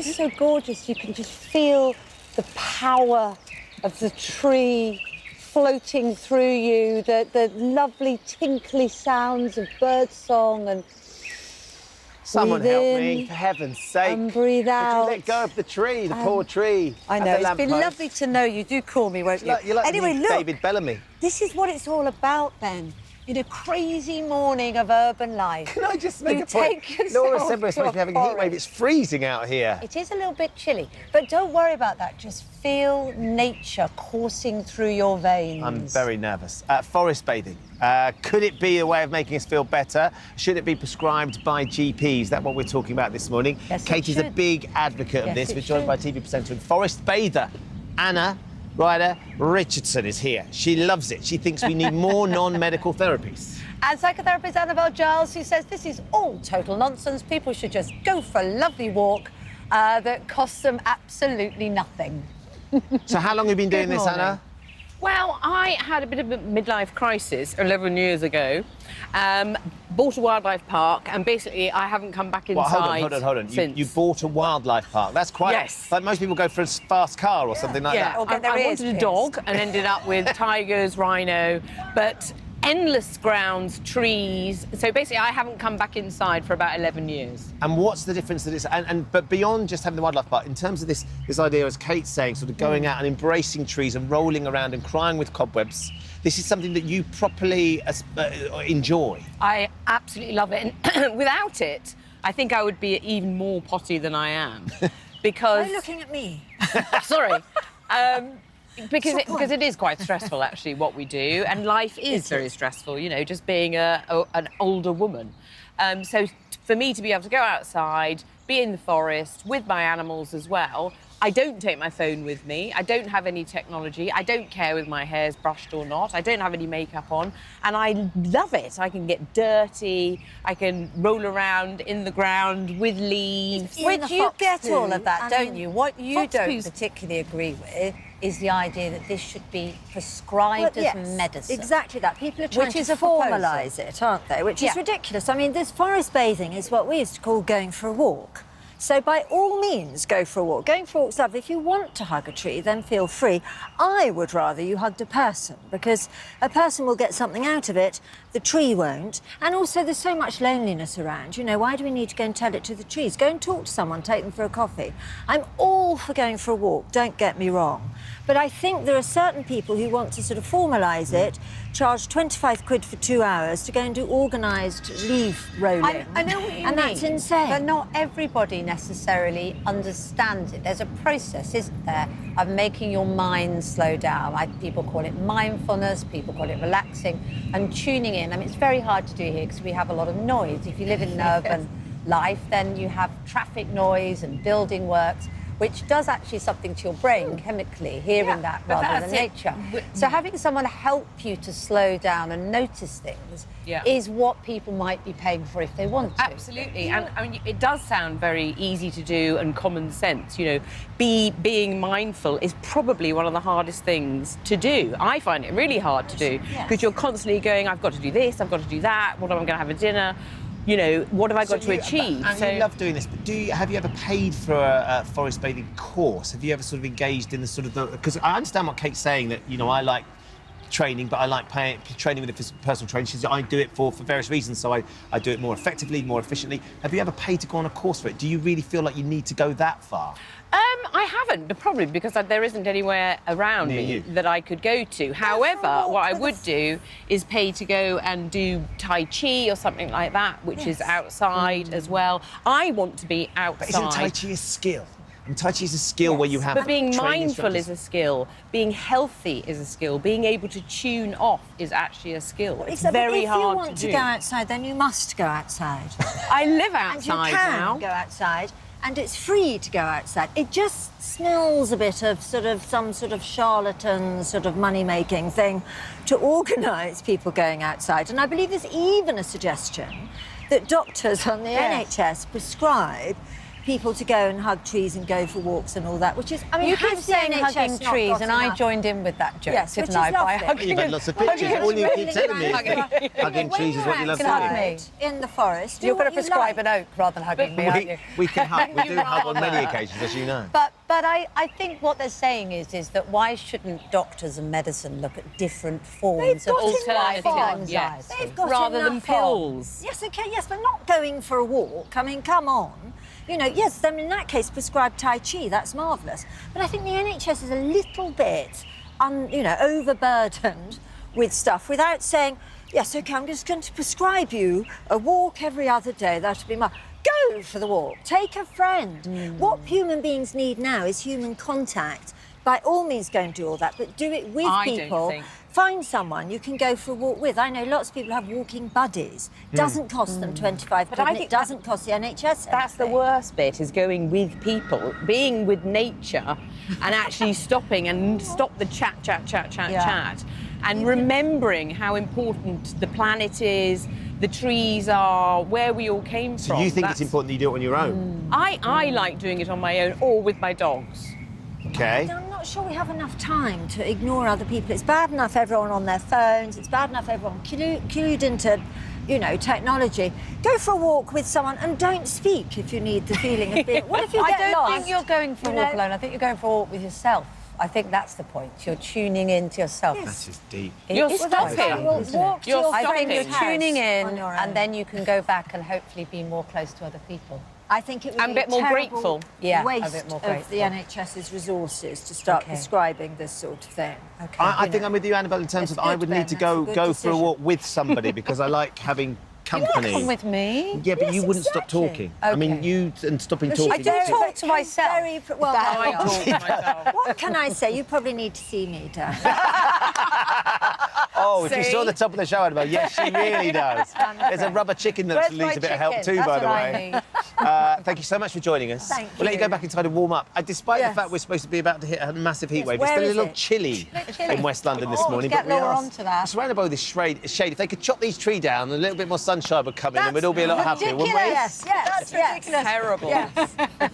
just so gorgeous. You can just feel the power of the tree floating through you, the lovely tinkly sounds of birdsong and Someone breathe help in me, for heaven's sake. and breathe out. Would you let go of the tree, the poor tree? I know, it's been lovely to know you. Do call me, won't you? You're like anyway, look, David Bellamy. this is what it's all about, Ben. In a crazy morning of urban life. Can I just make a point? Take yourself Laura said we're supposed to be having a heat wave. It's freezing out here. It is a little bit chilly, but don't worry about that. Just feel nature coursing through your veins. I'm very nervous. Forest bathing. Could it be a way of making us feel better? Should it be prescribed by GPs? That's what we're talking about this morning. Yes, Katie's a big advocate of this. We're joined by TV presenter and forest bather, Anna Ryder Richardson is here. She loves it. She thinks we need more non-medical therapies. And psychotherapist Annabel, Giles, who says this is all total nonsense. People should just go for a lovely walk that costs them absolutely nothing. So how long have you been doing this, Anna? Well, I had a bit of a midlife crisis 11 years ago. Bought a wildlife park, and basically I haven't come back inside. Well, hold on. You bought a wildlife park. That's quite... Yes. Like most people go for a fast car or something like that. Or get their I ears wanted a pierced. dog and ended up with tigers, rhino, but endless grounds, trees. So basically I haven't come back inside for about 11 years. And what's the difference that it's... But beyond just having the wildlife park, in terms of this idea, as Kate's saying, sort of going out and embracing trees and rolling around and crying with cobwebs, this is something that you properly enjoy. I absolutely love it. And without it, I think I would be even more potty than I am. Because... Why are you looking at me? Sorry. Because it is quite stressful, actually, what we do, and life is very stressful, you know, just being an older woman. So for me to be able to go outside, be in the forest with my animals as well, I don't take my phone with me, I don't have any technology, I don't care whether my hair's brushed or not, I don't have any makeup on, and I love it. I can get dirty, I can roll around in the ground with leaves. Which you get all of that, don't you? What you fox don't poos. particularly agree with is the idea that this should be prescribed as medicine. Exactly that. People are trying Which to is a formalise it, aren't they? Which is ridiculous. I mean, this forest bathing is what we used to call going for a walk. So by all means, go for a walk. Going for a walk's lovely. If you want to hug a tree, then feel free. I would rather you hugged a person, because a person will get something out of it, the tree won't. And also, there's so much loneliness around. You know, why do we need to go and tell it to the trees? Go and talk to someone, take them for a coffee. I'm all for going for a walk, don't get me wrong. But I think there are certain people who want to sort of formalise it, charge 25 quid for 2 hours to go and do organised leaf rolling. I know what you mean. And that's insane. But not everybody necessarily understands it. There's a process, isn't there, of making your mind slow down. People call it mindfulness, people call it relaxing, and tuning in. I mean, it's very hard to do here because we have a lot of noise. If you live in an urban life, then you have traffic noise and building works, which does actually something to your brain chemically, hearing that rather than nature. So having someone help you to slow down and notice things is what people might be paying for if they want to. Absolutely. And I mean, it does sound very easy to do and common sense. You know, being mindful is probably one of the hardest things to do. I find it really hard to do because you're constantly going, I've got to do this, I've got to do that, what am I going to have for dinner? You know, what have I got to achieve? And you love doing this, but have you ever paid for a forest bathing course? Have you ever sort of engaged in the sort of... Because I understand what Kate's saying, that, you know, I like training, but I like training with a personal trainer. She says I do it for various reasons, so I do it more effectively, more efficiently. Have you ever paid to go on a course for it? Do you really feel like you need to go that far? I haven't, but probably because there isn't anywhere around me that I could go to. However, what I would do is pay to go and do Tai Chi or something like that, which is outside as well. I want to be outside. But isn't Tai Chi a skill? And Tai Chi is a skill where you have... But being mindful is a skill. Being healthy is a skill. Being able to tune off is actually a skill. It's very hard to do. If you want to go outside, then you must go outside. I live outside now. And you can go outside. And it's free to go outside. It just smells a bit of some sort of charlatan sort of money-making thing to organise people going outside. And I believe there's even a suggestion that doctors on the NHS prescribe people to go and hug trees and go for walks and all that, which is, I mean, You keep has the saying NHS hugging not trees, got and I enough? joined in with that joke, Yes, which didn't I? is By lovely. hugging You've had lots of pictures. All you keep telling me is that hugging trees is what you love When doing. you're me. outside in the forest, do You're going what to you prescribe like. an oak rather than hugging me, aren't you? We can hug. We do hug on many occasions, as you know. But I think what they're saying is that why shouldn't doctors and medicine look at different forms of got prescribing enough of. anxiety? They've got Rather than enough pills. Of. Yes, okay, yes, but not going for a walk. I mean, come on. You know, yes, then in that case, prescribe Tai Chi, that's marvellous. But I think the NHS is a little bit, overburdened with stuff without saying, yes, okay, I'm just going to prescribe you a walk every other day. That'll be Go for the walk. Take a friend. What human beings need now is human contact. By all means, go and do all that, but do it with I don't people. think- Find someone you can go for a walk with. I know lots of people have walking buddies. Doesn't cost them 25 quid, I and think it doesn't cost the NHS That's the anything. worst bit, is going with people, being with nature and actually stopping and stop the chat, and remembering how important the planet is, the trees are, where we all came So from. you think it's important that you do it on your own? I like doing it on my own or with my dogs. Okay. I'm not sure we have enough time to ignore other people. It's bad enough everyone on their phones. It's bad enough everyone clued into, technology. Go for a walk with someone and don't speak if you need the feeling of being... What if you I get don't lost? think you're going for a walk alone. I think you're going for a walk with yourself. I think that's the point. You're tuning in to yourself. That's just deep. It You're is Well, that's quite why deep, we'll isn't walk it? to You're your I think you're friend's house tuning in, on your own. and then you can go back and hopefully be more close to other people. I think it would And be a bit more terrible grateful. Yeah, a waste bit more of grateful. the NHS's resources to start Okay. prescribing this sort of thing. Okay. I think I'm with you, Annabel, in terms It's of I good, would Ben, need to that's a go good for a decision. walk with somebody because I like having company. Come with me. Yeah, but Yes, you wouldn't stop exactly. talking. I mean, Okay. you and stopping But she's talking. I do very- talk to myself. Well, That there we I are. talk to myself. What can I say? You probably need to see me, Dan. Oh, if you See? saw the top of the show, Annabel, yes, she really does. There's a rubber chicken that Where's needs my a bit of help chicken? too, That's by the what I way. need. Thank you so much for joining us. Thank We'll let you you. go back inside and warm up. Despite the Yes. fact we're supposed to be about to hit a massive heat Yes, wave, it's where still a is little it? chilly chilly. in West London this Oh, morning. get but we lower are onto that. surrounded by this shade. If they could chop these trees down, a little bit more sunshine would come in and we'd all be a lot happier, wouldn't we? Yes, yes, That's yes. ridiculous. Terrible. Yes.